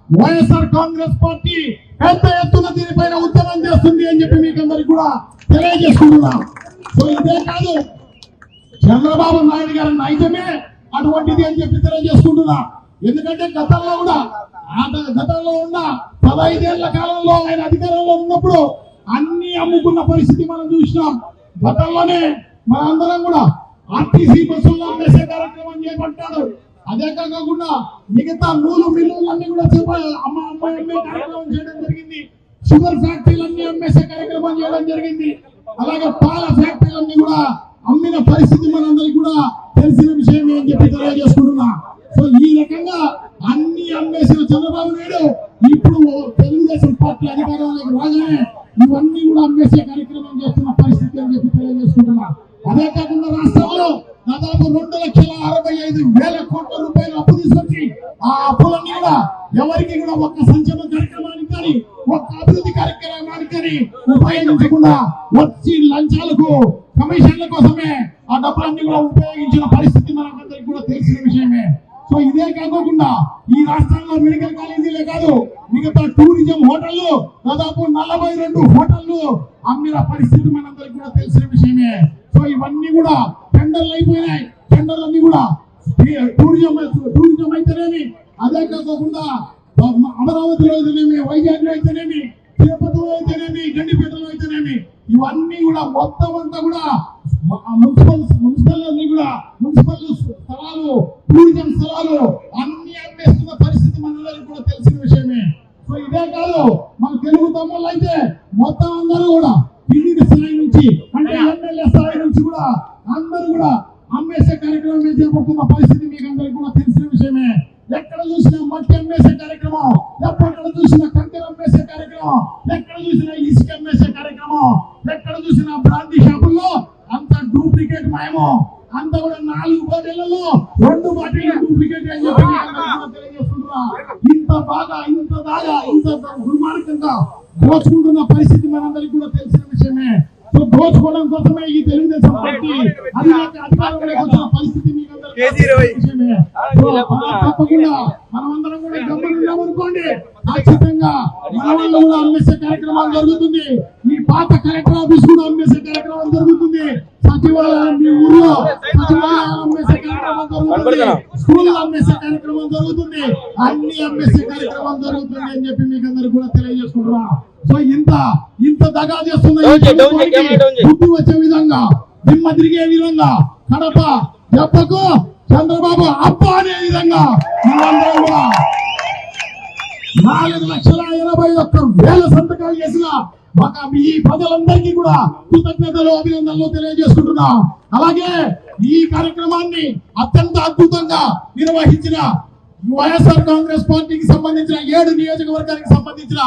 YSR Congress party పెద్ద ఎత్తున దీనిపైన ఉద్యమం చేస్తుంది అని చెప్పి మీకు అందరికి కూడా తెలియజేసుకుంటున్నాం. సో ఇదే కాదు, చంద్రబాబు నాయుడు గారి నైజమే అటువంటిది అని చెప్పి తెలియజేసుకుంటున్నా. ఎందుకంటే గతంలో ఉన్న 15 ఏళ్ల కాలంలో ఆయన అధికారంలో ఉన్నప్పుడు అన్ని అమ్ముకున్న పరిస్థితి మనం చూసినాం. గతంలోనే మనందరం కూడా ఆర్టీసీ బస్సుల్లో అమ్మేసే కార్యక్రమం చేపట్టాడు. అదే కాకుండా మిగతా నూలు మిల్లులన్నీ కూడా అమ్మే కార్యక్రమం చేయడం జరిగింది. షుగర్ ఫ్యాక్టరీలన్నీ అమ్మేసే కార్యక్రమం చేయడం జరిగింది. అలాగే పాల ఫ్యాక్టరీలన్నీ కూడా అమ్మిన పరిస్థితి మనందరికీ కూడా తెలిసిన విషయం అని చెప్పి తెలియజేసుకుంటున్నా. సో ఈ రకంగా అన్ని అమ్మేసిన చంద్రబాబు నాయుడు ఇప్పుడు తెలుగుదేశం పార్టీ అధికారంలోకి రాగానే ఇవన్నీ కూడా అమ్మేసే కార్యక్రమం చేస్తున్న పరిస్థితి అని చెప్పి తెలియజేసుకుంటున్నా. అదే కాకుండా రాష్ట్రంలో దాదాపు 2,65,000 కోట్ల రూపాయలు అప్పు తీసుకొచ్చి ఆ అప్పులన్నీ కూడా ఎవరికి కూడా ఒక్క సంక్షేమ కార్యక్రమానికి కానీ ఒక్క అభివృద్ధి కార్యక్రమానికి కానీ ఉపయోగించకుండా వచ్చి లంచాలకు కమిషన్ల కోసమే ఆ డబ్బులన్నీ కూడా ఉపయోగించిన పరిస్థితి మనకందరికి కూడా తెలిసిన విషయమే. సో ఇదే కాకుండా ఈ రాష్ట్రంలో మెడికల్ కాలేజీలే కాదు, మిగతా టూరిజం హోటళ్లు దాదాపు 42 హోటళ్లు అమ్మిన పరిస్థితి మనందరికి కూడా తెలిసిన విషయమే. సో ఇవన్నీ కూడా టెండర్లు అయిపోయినాయి. టెండర్లన్నీ కూడా టూరిజం అయితేనేమి, అదే కాకుండా అమరావతిలో అయితేనేమి, వైజాగ్లో అయితేనేమి, తిరుపతిలో అయితేనేమి, గండిపేటలో అయితేనేమి, ఇవన్నీ కూడా మొత్తం అంతా కూడా మున్సిపల్ స్థలాలు, టూరిజం స్థలాలు అన్ని అమ్మేస్తున్న పరిస్థితి మనందరికీ కూడా తెలిసిన విషయమే. సో ఇదే కాదు, మన తెలుగు తమ్ముళ్ళు అయితే మొత్తం అందరూ కూడా కింది స్థాయి నుంచి అంటే ఎమ్మెల్యే స్థాయి నుంచి కూడా అందరూ కూడా అమ్మేసే కార్యక్రమం చేపడుతున్న పరిస్థితి మీకు అందరికీ కూడా తెలిసిన విషయమే. ఎక్కడ చూసినా మట్టి అమ్మేసే కార్యక్రమం, ఎక్కడ చూసినా కంకెలు అమ్మేసే కార్యక్రమం, ఎక్కడ చూసినా ఇసుక అమ్మేసే కార్యక్రమం, ఎక్కడ చూసినా బ్రాంతి షాపుల్లో అంత డూప్లికేట్ మాయమో, అంత కూడా 4 బాటిళ్లలో 2 బాటిల్ డూప్లికేట్ అని చెప్పి తెలియజేస్తున్నా. ఇంత దుర్మార్గంగా దోచుకుంటున్న పరిస్థితి మనందరికీ కూడా తెలిసిన విషయమే. సో దోచుకోవడం కోసమే ఈ తెలుగుదేశం పార్టీ అధికారంలోకి వచ్చిన పరిస్థితి మీకు విషయమే. తప్పకుండా మనమందరం కూడా గమనించామనుకోండి, ఖచ్చితంగా మన వాళ్ళు కూడా అమ్మేసే కార్యక్రమాలు జరుగుతుంది. ఈ పాత కలెక్టర్ ఆఫీస్ కూడా అమ్మేసే కార్యక్రమం జరుగుతుంది. సచివాలయం మీ ఊర్లో సచివాలయం అమ్మేసే కార్యక్రమం జరుగుతుంది. స్కూల్ అమ్మేసే కార్యక్రమం జరుగుతుంది. అన్ని అమ్మేసే కార్యక్రమం జరుగుతుంది అని చెప్పి మీకు అందరికి కూడా తెలియజేసుకుంటున్నా. సో ఇంత దగా చేస్తున్న బుద్ధి వచ్చే విధంగా, దిమ్మ తిరిగే విధంగా, కడప దెబ్బకు చంద్రబాబు అప్ప అనే విధంగా మీరందరూ కూడా 4,81,000 సంతకాలు చేసిన ఈ ప్రజలందరికీ కూడా కృతజ్ఞతలు, అభినందనలు తెలియజేసుకుంటున్నా. అలాగే ఈ కార్యక్రమాన్ని అత్యంత అద్భుతంగా నిర్వహించిన వైఎస్ఆర్ కాంగ్రెస్ పార్టీకి సంబంధించిన 7 నియోజకవర్గానికి సంబంధించిన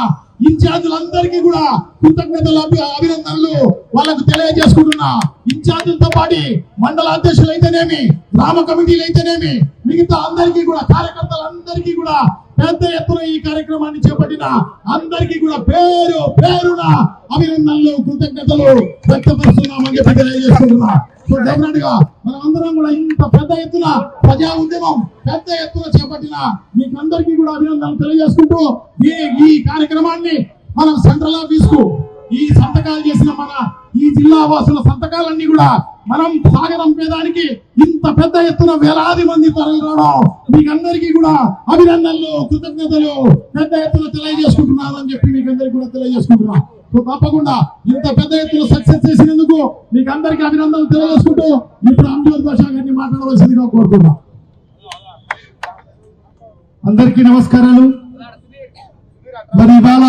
ఇన్ఛార్జీలందరికీ కూడా కృతజ్ఞతలు, అభినందనలు వాళ్ళకు తెలియజేసుకుంటున్నా. ఇన్ఛార్జీలతో పాటు మండల అధ్యక్షులు అయితేనేమి, గ్రామ కమిటీలు అయితేనేమి, మిగతా అందరికీ కూడా కార్యకర్తలందరికీ కూడా పెద్ద ఎత్తున ఈ కార్యక్రమాన్ని చేపట్టిన అందరికీ కూడా పేరున అభినందనలు, కృతజ్ఞతలు వ్యక్తపరుస్తున్నామని చెప్పి తెలియజేసుకుంటున్నా. సో డెఫినెట్ గా మనం అందరం కూడా ఇంత పెద్ద ఎత్తున ప్రజా ఉద్యమం పెద్ద ఎత్తున చేపట్టిన మీకు అందరికీ కూడా అభినందనలు తెలియజేసుకుంటూ ఈ కార్యక్రమాన్ని మనం సెంట్రల్ ఆఫీస్ కు ఈ సంతకాలు చేసిన మన ఈ జిల్లా వాసుల సంతకాలన్నీ కూడా మనం సాగరంపేదానికి ఇంత పెద్ద ఎత్తున వేలాది మంది తరలి రావడం మీకు అందరికీ కూడా అభినందనలు, కృతజ్ఞతలు పెద్ద ఎత్తున తెలియజేసుకుంటున్నానని చెప్పి మీకు అందరికీ కూడా తెలియజేసుకుంటున్నా. సో తప్పకుండా ఇంత పెద్ద ఎత్తున సక్సెస్ చేసినందుకు మీకు అందరికీ అభినందనలు తెలియజేసుకుంటూ ఇప్పుడు అంజూర్ భాషా గారిని మాట్లాడవలసిందిగా కోరుతున్నా. అందరికీ నమస్కారాలు. మరి ఇవాళ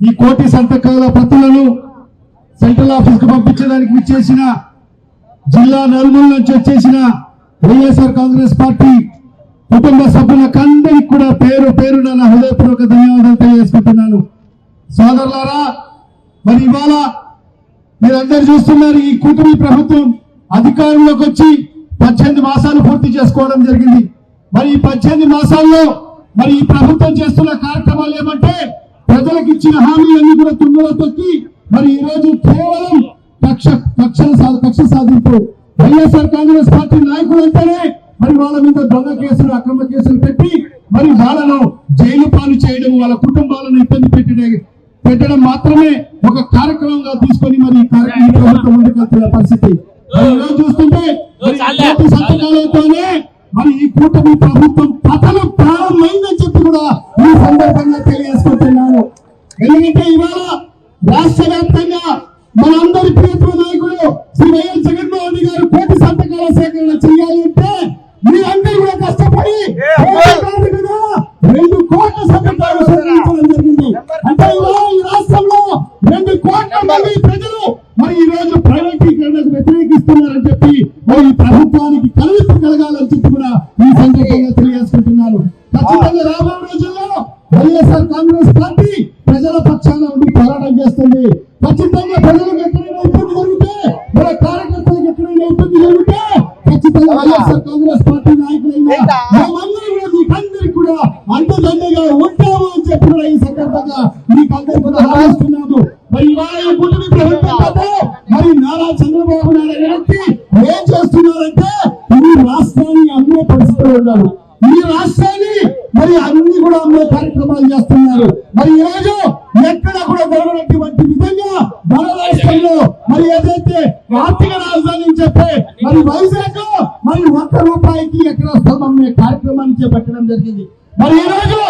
ఈ 1 కోటి సంతకాల ప్రతులను సెంట్రల్ ఆఫీస్ కు పంపించడానికి విచ్చేసిన జిల్లా నలుమూల నుంచి వచ్చేసిన వైఎస్ఆర్ కాంగ్రెస్ పార్టీ కుటుంబ సభ్యులకు అందరికి కూడా పేరున నా హృదయపూర్వక ధన్యవాదాలు తెలియజేసుకుంటున్నాను. సోదరులారా, మరి ఇవాళ మీరందరూ చూస్తున్నారు, ఈ కూటమి ప్రభుత్వం అధికారంలోకి వచ్చి 18 మాసాలు పూర్తి చేసుకోవడం జరిగింది. మరి ఈ 18 మాసాల్లో మరి ఈ ప్రభుత్వం చేస్తున్న కార్యక్రమాలు ఏమంటే ప్రజలకు ఇచ్చిన హామీలన్నీ కూడా తుంగలో తొక్కి మరి ఈ రోజు కేవలం కక్ష సాధింపు వైఎస్ఆర్ కాంగ్రెస్ పార్టీ నాయకులు అంటేనే మరి వాళ్ళ మీద దొంగ కేసులు, అక్రమ కేసులు పెట్టి మరి వాళ్ళను జైలు పాలు చేయడం, వాళ్ళ కుటుంబాలను ఇబ్బంది పెట్టడం మాత్రమే ఒక కార్యక్రమంగా తీసుకొని మరి ఈ ప్రభుత్వం ముందుకెళ్తున్న పరిస్థితి మరి ఈరోజు చూస్తుంటే మరి కోటి సంతకాలతోనే మరి ఈ కూటమి ప్రభుత్వం పతనం ప్రారంభమైందని చెప్పి కూడా ఈ సందర్భంగా తెలియజేసుకుంటున్నాను. ఎందుకంటే ఇవాళ రాష్ట్ర వ్యాప్తంగా మనందరి ప్రియతమ నాయకుడు శ్రీ వైఎస్ జగన్మోహన్ రెడ్డి గారు కోటి సంతకాల సేకరణ చేయాలి అంటే మీరందరూ కూడా కష్టపడి 2 కోట్ల సంతకాలు సేకరించడం జరిగింది. అంటే ఈ రాష్ట్రంలో 2 కోట్ల మంది ప్రజలు మరి ఈ రోజు ప్రైవేటీకరణకు వ్యతిరేకిస్తున్నారని చెప్పి మరి ప్రభుత్వానికి కలుపు కలగాలని చెప్పి కూడా ఈ సందర్భంగా తెలియజేసుకుంటున్నాను. ఖచ్చితంగా రాబోయే రోజుల్లో వైఎస్ఆర్ కాంగ్రెస్ పార్టీ ప్రజల పక్షాన ఉండి పోరాటం చేస్తుంది. ఖచ్చితంగా ప్రజలకు ఎక్కడైనా ఇబ్బంది జరిగితే, మన కార్యకర్తలకు ఎక్కడైనా ఇబ్బంది జరిగితే ఖచ్చితంగా వైఎస్ఆర్ కాంగ్రెస్ పార్టీ నాయకులైనా మేమందరూ కూడా మీకందరికి కూడా అండదండగా ఉంటాము అని చెప్పి కూడా ఈ సందర్భంగా మీకందరూ కూడా హామీస్తున్నాము. మరి ఇవాళ ఈ కూటమి ప్రభుత్వంతో మరి నారా చంద్రబాబు నాయుడు వ్యక్తి ఏం చేస్తున్నారంటే ఈ రాష్ట్రాన్ని అమ్మే పరిస్థితిలో ఉన్నారు. ఈ రాష్ట్రాన్ని మరి అన్ని కూడా అమ్మే కార్యక్రమాలు చేస్తున్నారు. మరి ఈ రోజు ఎక్కడ కూడా జరగనటువంటి విధంగా మన రాష్ట్రంలో మరి ఏదైతే ఆర్థిక రాజధాని చెప్పే మరి వైజాగ్ మరి ₹1 ఎక్కడ స్థలం అమ్మే కార్యక్రమాన్ని చేపట్టడం జరిగింది. మరి ఈ రోజు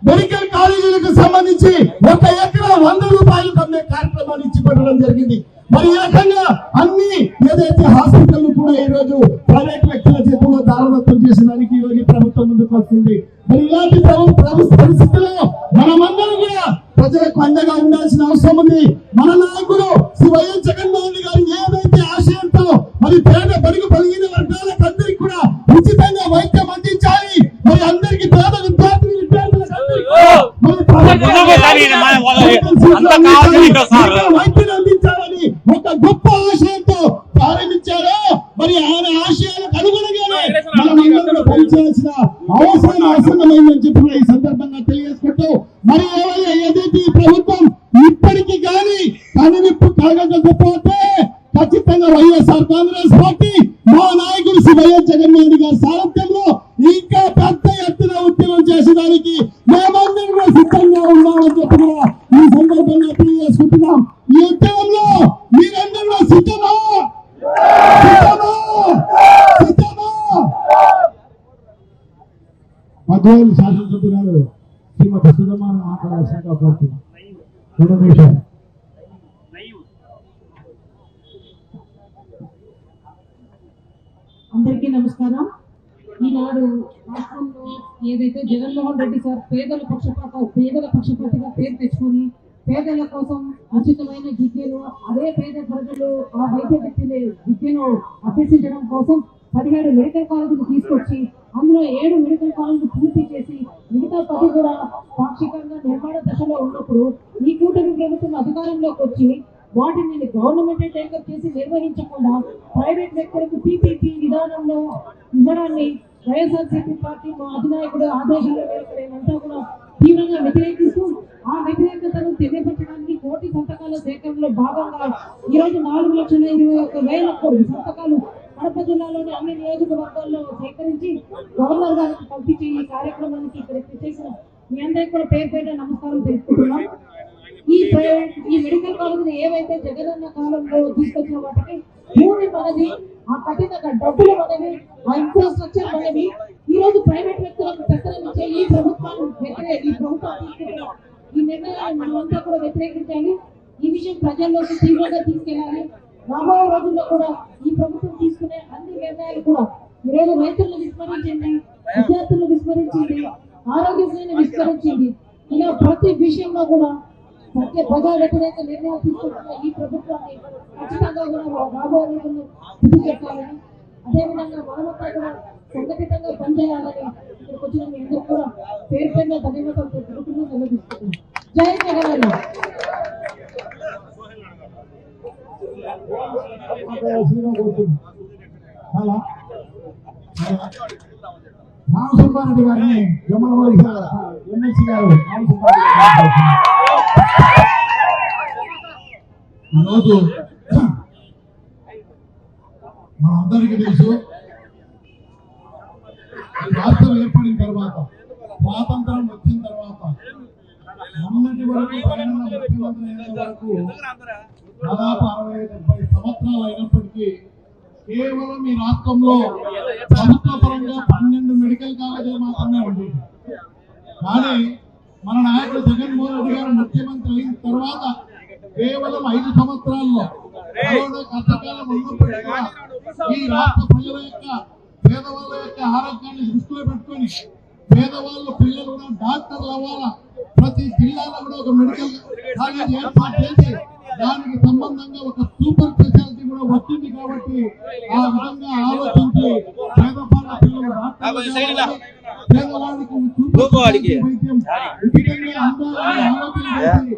మెడికల్ కాలేజీలకు సంబంధించి ₹1 ఎకరా ₹100 అమ్మే కార్యక్రమాన్ని చేపట్టడం జరిగింది. మరి ఈ రకంగా అన్ని ఏదైతే హాస్పిటల్ కూడా ఈ రోజు ప్రైవేట్ వ్యక్తుల చేతుల్లో దారదత్తం చేసేదానికి ఈ రోజు ప్రభుత్వం ముందుకు వస్తుంది. మరి ఇలాంటి పరిస్థితుల్లో మనమందరం కూడా ప్రజలకు అండగా ఉండాల్సిన అవసరం ఉంది. మన నాయకుడు శ్రీ వైఎస్ జగన్మోహన్ రెడ్డి గారు ఏదైతే ఆశయంతో మరి పేద బడుగు బలిగిన వర్గాలకు అందరికీ కూడా ఉచితంగా వైద్యం అందించాలి, మరి అందరికీ పేద విద్యార్థులకు వైద్యం అందించాలని ఒక గొప్ప ఆశయంతో ప్రారంభించారో మరి ఆయన ఆశయాలకు అనుగుణంగానే మనమందరూ పనిచేయాల్సిన అవసరం అవసరమైందని చెప్పి ఈ సందర్భంగా తెలియజేసుకుంటూ మరి ఏదైతే ఈ ప్రభుత్వం ఇప్పటికీ కానీ కనువిప్పు కలగకపోతే ఖచ్చితంగా వైఎస్ఆర్ కాంగ్రెస్ పార్టీ మా నాయకుడు శ్రీ వైఎస్ జగన్మోహన్ రెడ్డి గారి సారథ్యంలో ఇంకా పెద్ద ఎత్తున ఉద్యమం చేసేదానికి మేమందరం కూడా సిద్ధంగా ఉన్నామని చెప్పి కూడా ఈ సందర్భంగా తెలియజేసుకుంటున్నాం. ఈ ఉద్యమంలో మీరందరూ సిద్ధమా? మధ్యవర్తి శాసనసభ్యురాలు శ్రీమతి సుధమాను మాట్లాడాల్సిందిగా కోరుతున్నాం. 2 నిమిషాలు. అందరికీ నమస్కారం. ఈనాడు రాష్ట్రంలో ఏదైతే జగన్మోహన్ రెడ్డి సార్ పేదల పక్షపాతిగా పేరు తెచ్చుకొని పేదల కోసం ఉచితమైన విద్యను, అదే పేద ప్రజలు ఆ వైద్య విద్యను అభ్యసించడం కోసం 17 మెడికల్ కాలేజీలు తీసుకొచ్చి అందులో 7 మెడికల్ కాలేజీలు పూర్తి చేసి మిగతా 10 కూడా పాక్షికంగా నిర్మాణ దశలో ఉన్నప్పుడు ఈ కూటమి ప్రభుత్వం అధికారంలోకి వచ్చి వాటిని గవర్నమెంట్ టేకప్ చేసి నిర్వహించకుండా ప్రైవేట్ వ్యక్తులకు పీపీపీ విధానంలో ఇవ్వడాన్ని వైఎస్ఆర్సీపీ పార్టీ మా అధినాయకుడు ఆదేశాల మేరకు మేమంతా కూడా తీవ్రంగా వ్యతిరేకిస్తూ ఆ వ్యతిరేకతను తెలియపరచడానికి కోటి సంతకాల సేకరణలో భాగంగా ఈరోజు 4,21,000 సంతకాలు కడప జిల్లాలోని అన్ని నియోజకవర్గాల్లో సేకరించి గవర్నర్ గారికి పంపించి ఈ కార్యక్రమానికి ఇక్కడ చేసిన మీ అందరికీ కూడా పేరు పేరు నమస్కారం తెలుపుతున్నాం. ఈ మెడికల్ కాలేజీలు ఏవైతే జగనన్న కాలంలో తీసుకొచ్చిన వాటికి భూమి మనది, ఆ కఠిన డబ్బులు మనవి, ఆ ఇన్ఫ్రాస్ట్రక్చర్ మనవి. ఈ రోజు ప్రైవేట్ వ్యక్తులకు చక్కనిచ్చే ఈ ప్రభుత్వం తీసుకున్న ఈ నిర్ణయాన్ని మనమంతా కూడా వ్యతిరేకించాలి. ఈ విషయం ప్రజల్లోకి తీవ్రంగా తీసుకెళ్ళాలి. రాబోయే రోజుల్లో కూడా ఈ ప్రభుత్వం తీసుకునే అన్ని నిర్ణయాలు కూడా ఈరోజు రైతులను విస్మరించింది, విద్యార్థులను విస్మరించింది, ఆరోగ్యశ్రీని విస్మరించింది. ఇలా ప్రతి విషయంలో కూడా ప్రజా వ్యతిరేక నిర్ణయాలు తీసుకుంటున్న ఈ ప్రభుత్వాన్ని ఖచ్చితంగా కూడా రాబోయే రోజుల్లో గుర్తు పెట్టాలని, అదేవిధంగా మనమంతా కూడా సంఘటితంగా పనిచేయాలని ఇక్కడికి వచ్చిన మీ అందరూ కూడా పేరు పేరున ధన్యవాదాలు తెలుపుకుంటూ నిలదీస్తున్నాం. జై జగన్. రామసుబ్బారెడ్డి గారిని ఎమ్మెల్సీ గారు ఈరోజు మనందరికీ తెలుసు రాష్ట్రం ఏర్పడిన తర్వాత స్వాతంత్రం వచ్చిన తర్వాత మొన్నటి వరకు జగనన్న ముఖ్యమంత్రి అయిన వరకు దాదాపు 60-70 సంవత్సరాలు అయినప్పటికీ కేవలం ఈ రాష్ట్రంలో ప్రభుత్వ పరంగా 12 మెడికల్ కాలేజీలు మాత్రమే ఉండేవి. కానీ మన నాయకుడు జగన్మోహన్ రెడ్డి గారు ముఖ్యమంత్రి అయిన తర్వాత కేవలం 5 సంవత్సరాల్లో కరోనా కష్టకాలం ఉన్నప్పటికీ కూడా ఈ రాష్ట్ర ప్రజల యొక్క పేదవాళ్ళ యొక్క ఆరోగ్యాన్ని దృష్టిలో పెట్టుకొని పేదవాళ్ళ పిల్లలు కూడా డాక్టర్లు అవ్వాలా, ప్రతి జిల్లాలో కూడా ఒక మెడికల్ కాలేజ్ ఏర్పాటు చేసి దానికి సంబంధంగా ఒక సూపర్ స్పెషాలిటీ కూడా వచ్చింది. కాబట్టి ఆ విధంగా ఆలోచించి పేదవాళ్ళ పిల్లలు డాక్టర్లు పేదవాళ్ళకి సూపర్ స్పెషాలిటీ వైద్యం ఉచితంగా అందాలని ఆలోచన చేసి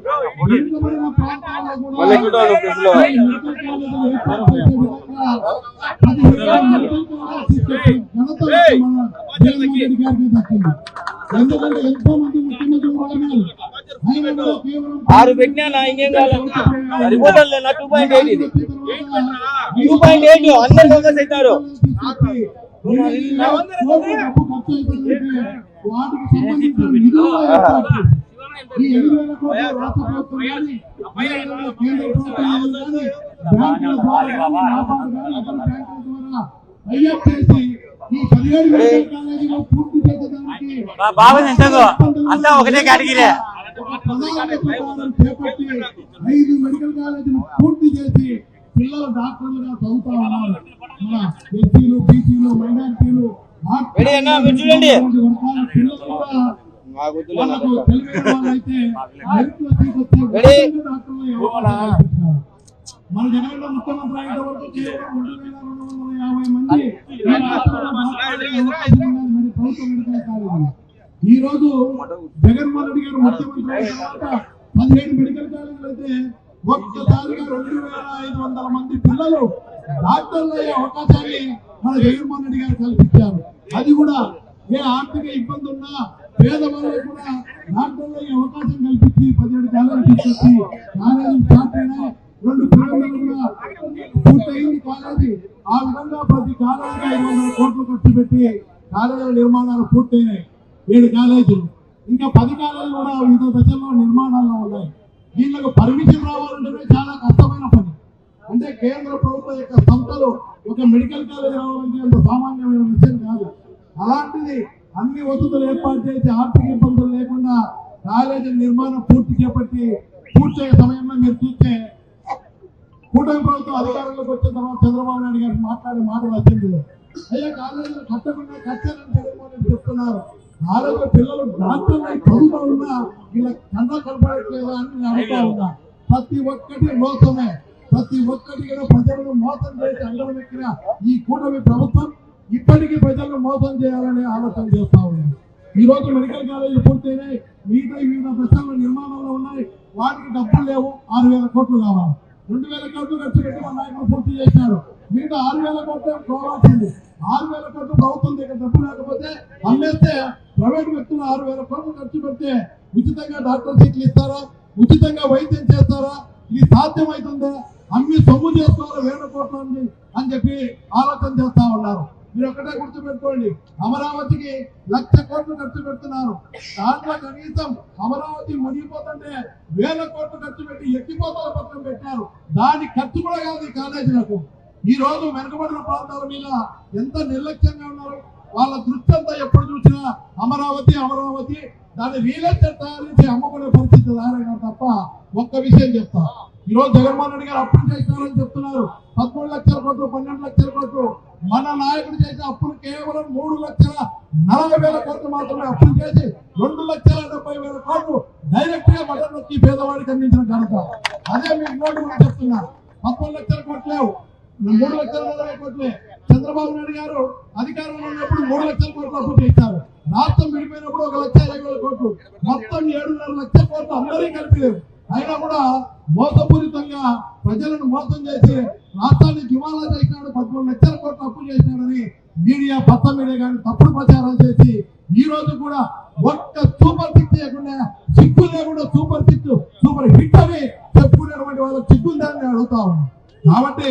వెనుకబడిన ప్రాంతాల్లో కూడా మెడికల్ కాలేజీలు ఏర్పాటు చేసే విధంగా 15 మెడికల్ కాలేజీలు తీసుకొచ్చిన ఘనత మన జగన్మోహన్ రెడ్డి గారికి దక్కింది. ఎందుకంటే ఎంతో మంది ముఖ్యమంత్రులు కూడా ఉన్నారు. ఆయన కూడా కేవలం 6 పెట్టినా ఇంకేం కావాలి రిపోర్టర్ లేనా 2.8 ఇది 2.8 అందరూ ఫోకస్ అవుతారు. వాటికి సంబంధించిన నిధులు ఏర్పాటు ఈ 7,000 కోట్ల రాష్ట్ర ప్రభుత్వం కానీ కేంద్ర ప్రభుత్వం కానీ బ్యాంకుల ద్వారా కానీ నాబార్డు కానీ ఇతర బ్యాంకుల ద్వారా అయ్యప్ చేసి ఈ 17 మెడికల్ కాలేజీలో పూర్తి చేసేదానికి అంతా ఒకటే కేటగిరీ చేపట్టి 5 మెడికల్ కాలేజీలు పూర్తి చేసి పిల్లలు డాక్టర్లుగా చదువుతా ఉన్నారు. మన ఎస్సీలు, బీసీలు, మైనారిటీలు వర్గాల పిల్లలు కూడా వాళ్ళకు తెలివైన వాళ్ళైతే మెరిట్లో సీట్ వచ్చే డాక్టర్లు అవకాశం కల్పించారు. మన జగన్ ముఖ్యమంత్రి అయిన వరకు కేవలం 2,250 మంది ఈ రాష్ట్రంలో డాక్టర్లుగా అవకాశం ఉన్నది మరి ప్రభుత్వ మెడికల్ కాలేజీలు. ఈ రోజు జగన్మోహన్ రెడ్డి గారు ముఖ్యమంత్రి అయిన తర్వాత 17 మెడికల్ కాలేజీలు అయితే ఒక్కసారిగా 2,500 మంది పిల్లలు డాక్టర్లు అయ్యే అవకాశాన్ని మన జగన్మోహన్ రెడ్డి గారు కల్పించారు. అది కూడా ఏ ఆర్థిక ఇబ్బంది ఉన్నా పేదవాళ్ళకు కూడా డాక్టర్లు అయ్యే అవకాశం కల్పించి 17 కాలేజీలు తీసుకొచ్చి కాలేజీలు స్టార్ట్ అయినాయి. 2 కిలోమీటర్లు కూడా పూర్తయింది కాలేజీ. ఆ విధంగా ప్రతి కాలేజీకి 500 కోట్లు ఖర్చు పెట్టి కాలేజీల నిర్మాణాలు పూర్తయినాయి. 7 కాలేజీలు, ఇంకా 10 కాలేజీలు కూడా వివిధ దశల్లో నిర్మాణాల్లో ఉన్నాయి. దీనికి పర్మిషన్ రావాలంటే చాలా కష్టమైన పని. అంటే కేంద్ర ప్రభుత్వం యొక్క సంస్థలు ఒక మెడికల్ కాలేజ్ రావాలంటే అంత సామాన్యమైన విషయం కాదు. అలాంటిది అన్ని వసతులు ఏర్పాటు చేసి ఆర్థిక ఇబ్బందులు లేకుండా కాలేజీ నిర్మాణం పూర్తి చేపట్టి పూర్తయ్యే సమయంలో మీరు చూస్తే కూటమి ప్రభుత్వం అధికారంలోకి వచ్చిన తర్వాత చంద్రబాబు నాయుడు గారు మాట్లాడే మాటలు అసెంబ్లీలో అయ్యా కాలేజీలు కట్టకుండా కట్టాలని జగన్మోహన్ రెడ్డి చెప్తున్నారు. కాలేజీ పిల్లలు డాక్టర్లు చదువుతా ఉన్నా వీళ్ళ కండ కనపడట్లేదా అని నేను అడుగుతా ఉన్నా. ప్రతి ఒక్కటి మోసమే. ప్రతి ఒక్కటి కూడా ప్రజలను మోసం చేసి అందరం ఎక్కిన ఈ కూటమి ప్రభుత్వం ఇప్పటికీ ప్రజలను మోసం చేయాలని ఆలోచన చేస్తా ఉంది. ఈ రోజు మెడికల్ కాలేజీలు పూర్తయినాయి. మిగతా వివిధ దశల్లో నిర్మాణంలో ఉన్నాయి. వాటికి డబ్బులు లేవు. 6,000 కోట్లు కావాలి. 2,000 కోట్లు ఖర్చు పెట్టి మన నాయకులు పూర్తి చేశారు. మిగతా 6,000 కోట్లు కావాల్సింది. 6,000 కోట్లు ప్రభుత్వం దగ్గర డబ్బు లేకపోతే అమ్మేస్తే ప్రైవేట్ వ్యక్తులు 6,000 కోట్లు ఖర్చు పెడితే ఉచితంగా డాక్టర్ సీట్లు ఇస్తారా? ఉచితంగా వైద్యం చేస్తారా? ఇది సాధ్యమవుతుందా? అమ్మి సొమ్ము చేసుకోవాలి 1,000 కోట్లు అని చెప్పి ఆలోచన చేస్తా ఉన్నారు. మీరు ఒకటే గుర్తుపెట్టుకోండి, అమరావతికి 1,00,000 కోట్లు ఖర్చు పెడుతున్నారు. దాంట్లో కనీసం అమరావతి మునిగిపోతుంటే 1,000 కోట్లు ఖర్చు పెట్టి ఎత్తిపోతల పత్రం పెట్టారు. దాని ఖర్చు కూడా కాదు ఈ కాలేజీలకు. ఈ రోజు వెనుకబడిన ప్రాంతాల మీద ఎంత నిర్లక్ష్యంగా ఉన్నారు. వాళ్ళ దృష్టి అంతా ఎప్పుడు చూసినా అమరావతి అమరావతి దాన్ని రియల్ ఎస్టేట్ తయారు చేసి అమ్ముకునే పరిస్థితి తయారైనా తప్ప ఒక్క విషయం చెప్తా. ఈ రోజు జగన్మోహన్ రెడ్డి గారు అప్పులు చేసినారని చెప్తున్నారు. 13 లక్షల కోట్లు 12 లక్షల కోట్లు. మన నాయకుడు చేసే అప్పులు కేవలం 3,40,000 కోట్లు మాత్రమే అప్పులు చేసి 2,70,000 కోట్లు డైరెక్ట్ గా బటన్ నొక్కి పేదవాడికి అందించిన ఘనత. అదే మీకు నోటు కూడా చెప్తున్నారు. 13 లక్షల కోట్లు లేవు, 3,40,000 కోట్లే. చంద్రబాబు నాయుడు గారు అధికారంలో ఉన్నప్పుడు 3 లక్షల కోట్లు అప్పు చేశారు. రాష్ట్రం విడిపోయినప్పుడు 1,50,000 కోట్లు. మొత్తం 7,5 లక్షల కోట్లు అందరికీ కలిపి అయినా కూడా మోసపూరితంగా ప్రజలను మోసం చేసి రాష్ట్రాన్ని దివాలా చేసినాడు. 13 లక్షల కోట్లు అప్పు చేసినాడని మీడియా పచ్చ మీడియా కానీ తప్పుడు ప్రచారం చేసి ఈ రోజు కూడా ఒక్క సూపర్ సిక్స్ చేయకుండా సిగ్గు లేకుండా సూపర్ సిక్స్ సూపర్ హిట్ అని చెప్పుకునేటువంటి వాళ్ళకి సిగ్గుందని అడుగుతా ఉన్నాం. కాబట్టి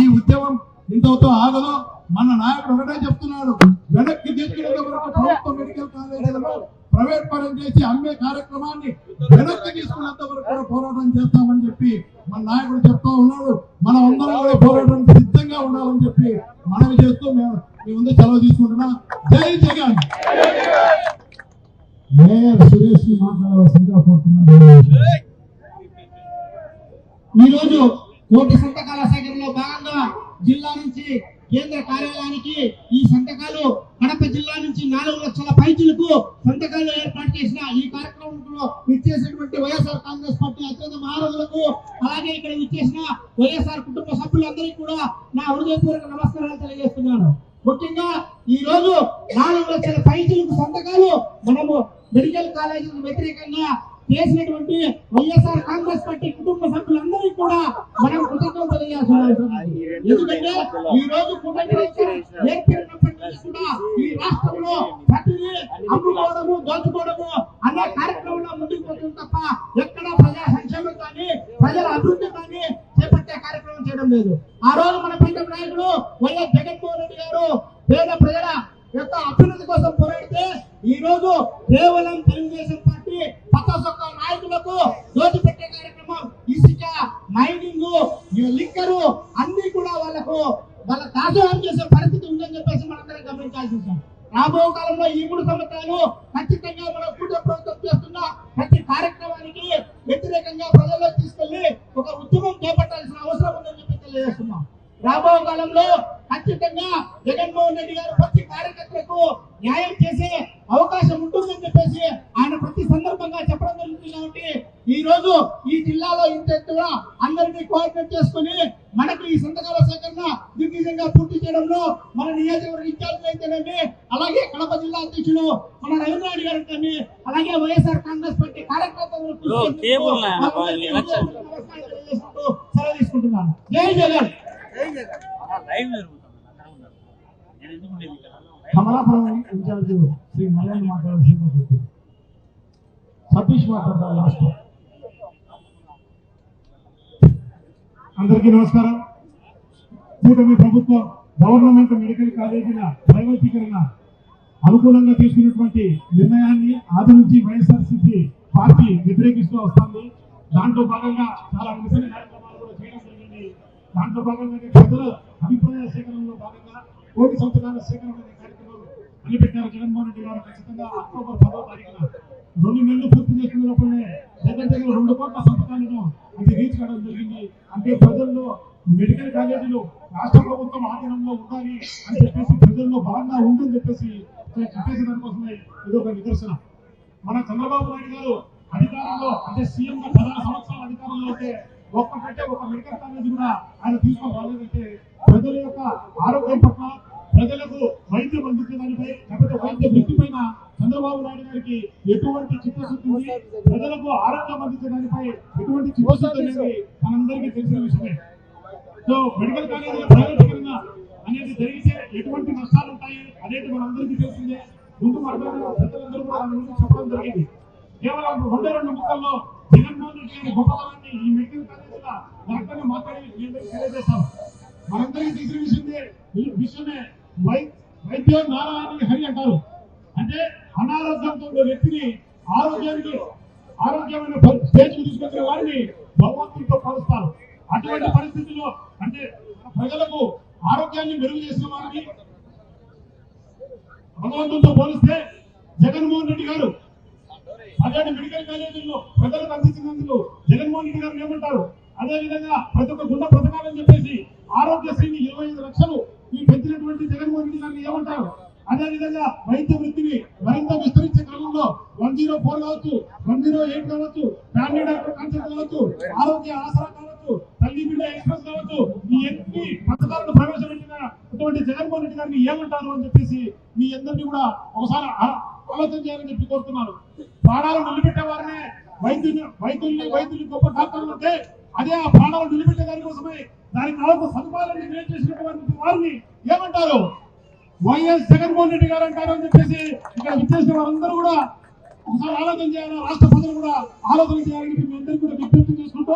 ఈ ఉద్యమం ఇంతతో ఆగదు. మన నాయకుడు ఒకటే చెప్తున్నాడు, వెనక్కి తీసుకునే వరకు ప్రభుత్వ మెడికల్ కాలేజీలలో ప్రైవేట్ పరం చేసి అమ్మే కార్యక్రమాన్ని వెనక్కి తీసుకున్నంత వరకు కూడా పోరాటం చేస్తామని చెప్పి మన నాయకుడు చెప్తా ఉన్నాడు. మనం అందరం కూడా పోరాటానికి సిద్ధంగా ఉండాలని చెప్పి మనవి చేస్తూ మేము మీ ముందు సెలవు తీసుకుంటున్నా. జై జగన్. మేయర్ సురేష్ మాట్లాడవలసిందిగా కోరుతున్నాను. ఈ రోజు కోటి సంతకాల సేకరణలో భాగంగా జిల్లా నుంచి కేంద్ర కార్యాలయానికి ఈ సంతకాలు కడప జిల్లా నుంచి 4 లక్షల పైచులకు సంతకాలు ఏర్పాటు చేసిన ఈ కార్యక్రమంలో విచ్చేసినటువంటి వైఎస్ఆర్ కాంగ్రెస్ పార్టీ అత్యంత మహారాజులకు అలాగే ఇక్కడ విచ్చేసిన వైఎస్ఆర్ కుటుంబ సభ్యులందరికీ కూడా నా హృదయపూర్వక నమస్కారాలు తెలియజేస్తున్నాను. ముఖ్యంగా ఈ రోజు 4 లక్షల పైచులకు సంతకాలు మనము మెడికల్ కాలేజీలకు వ్యతిరేకంగా చేసినటువంటి వైఎస్ఆర్ కాంగ్రెస్ పార్టీ కుటుంబ సభ్యులందరికీ కూడా మనం కృతజ్ఞతలు తెలియజేస్తున్నాం. ఎందుకంటే ఈ రోజు ఏర్పడినప్పటి నుంచి కూడా ఈ రాష్ట్రంలో ప్రతిదీ అమ్ముకోవడము దోచుకోవడము అనే కార్యక్రమంలో ముందుకు పోతుంది తప్ప ఎక్కడ ప్రజా సంక్షేమం కానీ ప్రజల అభివృద్ధి కానీ చేపట్టే కార్యక్రమం చేయడం లేదు. ఆ రోజు మన ప్రీతం నాయకుడు వైఎస్ జగన్మోహన్ రెడ్డి గారు పేద ప్రజల యొక్క అభ్యున్నతి కోసం పోరాడితే ఈ రోజు కేవలం తెలుగుదేశం పార్టీ పచ్చసొక్క నాయకులకు దోచిపెట్టే కార్యక్రమం, ఇసుక, మైనింగ్, లిక్కరు అన్ని కూడా వాళ్ళ దాసోహం చేసే పరిస్థితి ఉందని చెప్పేసి మనందరం గమనించాల్సి ఉంటుంది. రాబో కాలంలో ఈ 3 సంవత్సరాలు ఖచ్చితంగా మన కూటమి ప్రభుత్వం చేస్తున్న ప్రతి కార్యక్రమానికి వ్యతిరేకంగా ప్రజల్లో తీసుకెళ్లి ఒక ఉద్యమం చేపట్టాల్సిన అవసరం ఉందని చెప్పి తెలియజేస్తున్నాం. రాబో కాలంలో ఖచ్చితంగా జగన్మోహన్ రెడ్డి గారు ప్రతి కార్యకర్తలకు న్యాయం చేసే అవకాశం ఉంటుందని చెప్పేసి ఆయన ప్రతి సందర్భంగా చెప్పడం జరుగుతుంది. కాబట్టి ఈ రోజు ఈ జిల్లాలో ఇంతగా అందరినీ కోఆర్డినేట్ చేసుకుని మనకు ఈ సంతకాల సేకరణ దిగ్విజయంగా పూర్తి చేయడంలో మన నియోజకవర్గ ఇన్ఛార్జ్ అయితేనేమి, అలాగే కడప జిల్లా అధ్యక్షులు మన రవీంద్రనాథ్ గారు కానీ, అలాగే వైఎస్ఆర్ కాంగ్రెస్ పార్టీ కార్యకర్తలు సెలవు తీసుకుంటున్నాను. జై జగన్. కమలాపురం ఇన్ఛార్జ్ శ్రీ మల్లయ్య మాట్లాడాల్సింది. సతీష్ మాట్లాడాలి లాస్ట్. అందరికీ నమస్కారం. కూటమి ప్రభుత్వం గవర్నమెంట్ మెడికల్ కాలేజీల ప్రైవేటీకరణ అనుకూలంగా తీసుకున్నటువంటి నిర్ణయాన్ని ఆది నుంచి వైఎస్ఆర్సీపీ పార్టీ వ్యతిరేకిస్తూ వస్తుంది. దాంట్లో భాగంగా చాలా నిరసన కార్యక్రమాలు కూడా చేయడం జరిగింది. దాంట్లో భాగంగా ప్రజల అభిప్రాయ సేకరణలో భాగంగా కోటి సంతకాల సేకరణ అనే కార్యక్రమం నిలబెట్టారు జగన్మోహన్ రెడ్డి గారు. ఖచ్చితంగా అక్టోబర్ 10వ తారీఖున 2 నెలలు పూర్తి చేసుకున్నప్పుడే దగ్గర 2 కోట్ల సంతకాలను అది రీచ్ కావడం జరిగింది. అంటే ప్రజల్లో మెడికల్ కాలేజీలు రాష్ట్ర ప్రభుత్వం ఆధీనంలో ఉండాలి అని చెప్పేసి ప్రజల్లో బలంగా ఉందని చెప్పేసి దానికోసమే ఇది ఒక నిదర్శన. మన చంద్రబాబు నాయుడు గారు అధికారంలో అంటే సీఎం గా 16 సంవత్సరాల అధికారంలో ఉంటే ఒక్కటంటే ఒక మెడికల్ కాలేజీ కూడా ఆయన తీసుకొని రాలేదంటే ప్రజల యొక్క ఆరోగ్యం పట్ల, ప్రజలకు వైద్యం అందించడానిపై లేకపోతే వైద్య వృత్తి పైన చంద్రబాబు నాయుడు గారికి ఎటువంటి చిత్తశుద్ధి ఉంది, ప్రజలకు ఆరోగ్యం అందించడానిపై ఎటువంటి చిత్తశుద్ధి అనేది మనందరికీ తెలిసిన విషయమే. సో మెడికల్ కాలేజీల ప్రైవేటీకరణ అనేది జరిగితే ఎటువంటి నష్టాలు ఉంటాయి అనేది మనందరికీ తెలిసిందే. ముందు మాట్లాడిన ప్రజలందరూ కూడా చెప్పడం జరిగింది. కేవలం 2 ముక్కల్లో జగన్మోహన్ రెడ్డి గారి గొప్పతనాన్ని ఈ మెడికల్ కాలేజీల డాక్టర్లు మాట్లాడి తెలియజేశారు. మనందరికీ తెలిసిన విషయమే వైద్యం నారాయణ హరి అంటారు. అంటే అనారోగ్యంతో ఉన్న వ్యక్తిని ఆరోగ్యమైన స్టేజ్ కు తీసుకొచ్చిన వారిని భగవంతుడితో పోలుస్తారు. అటువంటి పరిస్థితుల్లో అంటే ప్రజలకు ఆరోగ్యాన్ని మెరుగు చేసిన వారిని భగవంతుడితో పోలిస్తే జగన్మోహన్ రెడ్డి గారు 17 మెడికల్ కాలేజీల్లో ప్రజలకు అందించినందుకు జగన్మోహన్ రెడ్డి గారు ఏమంటారు? అదేవిధంగా ప్రతి ఒక్క గుండె బ్రతకాలని చెప్పేసి ఆరోగ్యశ్రీని 25 లక్షలు ఈ పెంచినటువంటి జగన్మోహన్ రెడ్డి గారిని ఏమంటారు? అదేవిధంగా వైద్య వృత్తిని మరింత విస్తరించే క్రమంలో 104 కావచ్చు, 108 కావచ్చు, ఫ్యామిలీ డాక్టర్ కాన్సెప్ట్ కావచ్చు, ఆరోగ్య ఆసరా కావచ్చు, తల్లి బిడ్డ ఎక్స్ప్రెస్ కావచ్చు, ఈ ఎన్ని పథకాలను ప్రవేశపెట్టినటువంటి జగన్మోహన్ రెడ్డి గారిని ఏమంటారు అని చెప్పేసి మీ అందరినీ కూడా ఒకసారి ఆలోచన చేయాలని చెప్పి కోరుతున్నారు. ప్రాణాలు నిలబెట్టే వారినే వైద్యుల్ని గొప్ప డాక్టర్లు ఉంటే అదే ఆ ప్రాణాలు నిలబెట్టే దాని కోసమే దానికి కావాల్సిన సదుపాయాలను క్రియేట్ చేసినటువంటి వారిని ఏమంటారు? వైఎస్ జగన్మోహన్ రెడ్డి గారు అంటారు అని చెప్పేసి ఇక్కడ విచ్చేసిన వారందరూ కూడా ఒకసారి ఆలోచన చేయాలి. రాష్ట్ర ప్రజలు కూడా ఆలోచన చేయాలని మీ అందరికీ కూడా విజ్ఞప్తి చేసుకుంటూ,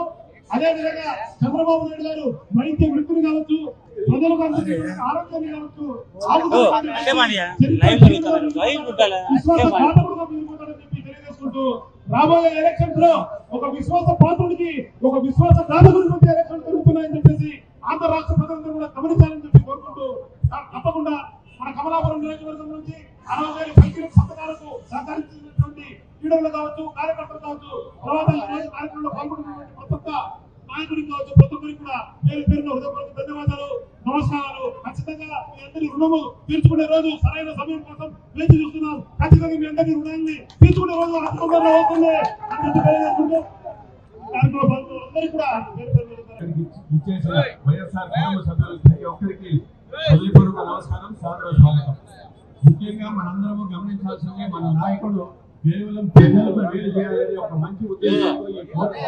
అదేవిధంగా చంద్రబాబు నాయుడు గారు వైద్య వృత్తిని కావచ్చు, ప్రజలకు అందించే ఆరోగ్యాన్ని కావచ్చు, కోరుకుంటూ రాబోయే ఎలక్షన్స్ లో ఒక విశ్వాస పాత్రుడికి ఒక విశ్వాస ఘాతకుడి మధ్య ఎలక్షన్ జరుగుతున్నాయని చెప్పేసి ఆంధ్ర రాష్ట్ర ప్రజలందరూ కూడా గమనించాలని చెప్పి కోరుకుంటూ తప్పకుండా మన కమలాపురం నియోజకవర్గం నుంచి 60,000 పైకి సంతకాలకు సహకరించినటువంటి లీడర్లు కావచ్చు, కార్యకర్తలు కావచ్చు, తర్వాత కార్యక్రమంలో పాల్గొన్నటువంటి ప్రతి ఒక్క నాయకుడికి కావచ్చు, ప్రతి ఒక్కరికి కూడా పేరు పేరున హృదయపూర్వక ధన్యవాదాలు, నమస్కారాలు. ఖచ్చితంగా మీ అందరి రుణము తీర్చుకునే రోజు సరైన సమయం కోసం వేచి చూస్తున్నాం. ఖచ్చితంగా మీ అందరి రుణాన్ని తీర్చుకునే రోజు తొందరలో అవుతుంది అని తెలియజేసుకుంటూ కార్యక్రమంలో పాల్గొన్న అందరికీ కూడా ఇచ్చేసిన వైఎస్ఆర్ కుటుంబ సభ్యులు ప్రతి ఒక్కరికి హృదయపూర్వక నమస్కారం, సాదర స్వాగతం. ముఖ్యంగా మనందరము గమనించాల్సింది మన నాయకుడు కేవలం ప్రజలకు మేలు చేయాలని ఒక మంచి ఉద్దేశంతో ఈ కోటి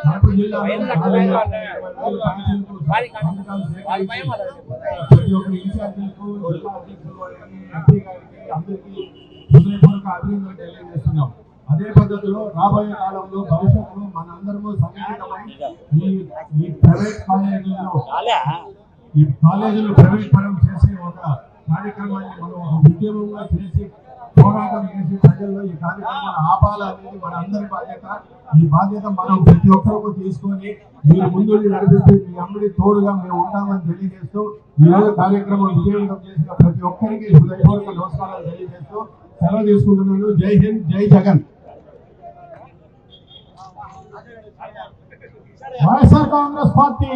కడప జిల్లాలో ప్రతి ఒక్క ఇన్ఛార్జీలకు, జిల్లా అధ్యక్షులు, ఎంపీ గారికి అందరికీ హృదయపూర్వక అభినందనలు తెలియజేస్తున్నాం. అదే పద్ధతిలో రాబోయే కాలంలో భవిష్యత్తులో మనందరము సంఘటితమై ఈ ప్రైవేట్ కాలేజీలు ప్రైవేట్ పరం చేసే ఒక కార్యక్రమాన్ని మనం ఒక ఉద్యమంగా చేసి పోరాటం చేసి ప్రజల్లో ఈ కార్యక్రమాన్ని ఆపాలనేది మన అందరి బాధ్యత. ఈ బాధ్యత మనం ప్రతి ఒక్కరూ తీసుకొని మీరు ముందు నడిపిస్తే మీ అందరి తోడుగా మేము ఉంటామని తెలియజేస్తూ ఈ రోజు కార్యక్రమం విజయవంతం చేసిన ప్రతి ఒక్కరికి హృదయపూర్వక నమస్కారాలు తెలియజేస్తూ సెలవు తీసుకుంటున్నాను. జై హింద్, జై జగన్. వైఎస్ఆర్ కాంగ్రెస్ పార్టీ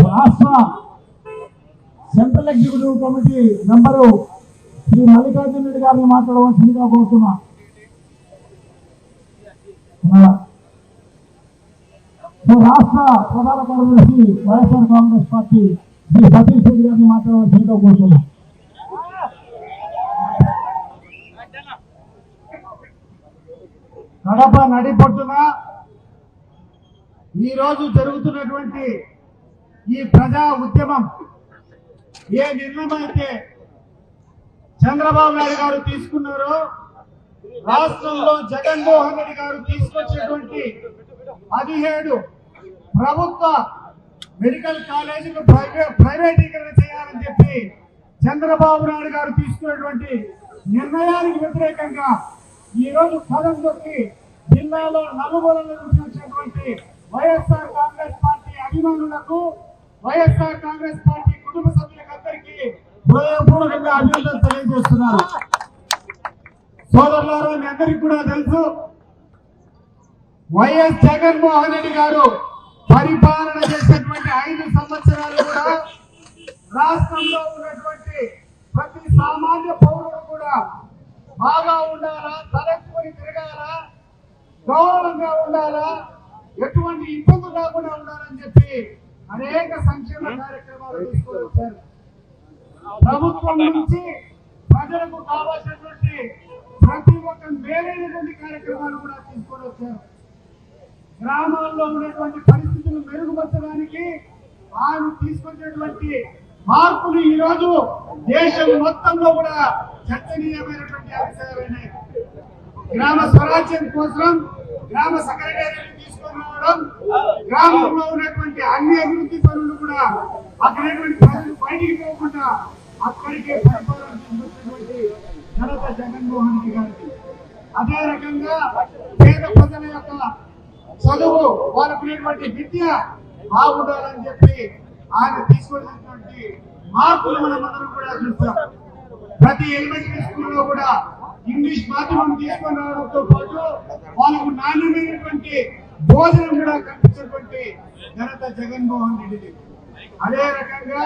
రాష్ట్ర central executive committee member Shri Mallikarjuna Reddy గారిని మాట్లాడవలసిందిగా కోరుతున్నా. రాష్ట్ర ప్రధాన కార్యదర్శి వైఎస్ఆర్ కాంగ్రెస్ పార్టీ శ్రీ సతీష్ రెడ్డి గారిని మాట్లాడవలసిందిగా కోరుతున్నా. కడప నడిపొట్టున ఈ రోజు జరుగుతున్నటువంటి ఈ ప్రజా ఉద్యమం ఏ నిర్ణయం అయితే చంద్రబాబు నాయుడు గారు తీసుకున్నారో, రాష్ట్రంలో జగన్మోహన్ రెడ్డి గారు తీసుకొచ్చినటువంటి 17 ప్రభుత్వ మెడికల్ కాలేజీలు ప్రైవేటీకరణ చేయాలని చెప్పి చంద్రబాబు నాయుడు గారు తీసుకున్నటువంటి నిర్ణయానికి వ్యతిరేకంగా ఈ రోజు కదం తొక్కి జిల్లాలో నలుమూలల నుంచి వచ్చినటువంటి వైఎస్ఆర్ కాంగ్రెస్ పార్టీ అభిమానులకు, వైఎస్ఆర్ కాంగ్రెస్ పార్టీ కుటుంబ సభ్యులందరికీ హృదయపూర్వకంగా అభినందనలు తెలియజేస్తున్నారు. సోదరులారా, మీ అందరికీ కూడా తెలుసు, వైఎస్ జగన్మోహన్ రెడ్డి గారు పరిపాలన చేసినటువంటి 5 సంవత్సరాలు కూడా రాష్ట్రంలో ఉన్నటువంటి ప్రతి సామాన్య పౌరుడు కూడా బాగా ఉండాలా, తలెత్తుకొని తిరగాలా, గౌరవంగా ఉండాలా, ఎటువంటి ఇబ్బందులు లేకుండా ఉండాలని చెప్పి అనేక సంక్షేమ కార్యక్రమాలు తీసుకొని వచ్చారు. ప్రభుత్వం నుంచి ప్రజలకు కావాల్సినటువంటి ప్రతి ఒక్క మేలైనటువంటి కార్యక్రమాలు కూడా తీసుకొని వచ్చారు. గ్రామాల్లో ఉన్నటువంటి పరిస్థితులు మెరుగుపరచడానికి ఆయన తీసుకొచ్చినటువంటి మార్పులు ఈ రోజు దేశం మొత్తంలో కూడా చర్చనీయమైనటువంటి అంశాలైనాయి. గ్రామ స్వరాజ్యం కోసం గ్రామ సెక్రటేరియట్ తీసుకొని రావడం, గ్రామంలో ఉన్నటువంటి అన్ని అభివృద్ధి పనులు కూడా అక్కడ ప్రజలు బయటికి పోకుండా అక్కడికే పరిపాలన తీసుకొచ్చినటువంటి ఘనత జగన్మోహన్ రెడ్డి గారికి. అదే రకంగా పేద ప్రజల యొక్క చదువు, వాళ్ళకున్నటువంటి విద్య బాగుండాలని చెప్పి ఆయన తీసుకొచ్చినటువంటి మార్పులు మనమందరం కూడా చూస్తాం. ప్రతి ఎలిమెంటరీ స్కూల్లో కూడా ఇంగ్లీష్ మాధ్యమం తీసుకొని రావడంతో పాటు వాళ్ళకు నాణ్యమైనటువంటి భోజనం కూడా కల్పించినటువంటి ఘనత జగన్మోహన్ రెడ్డిది. అదే రకంగా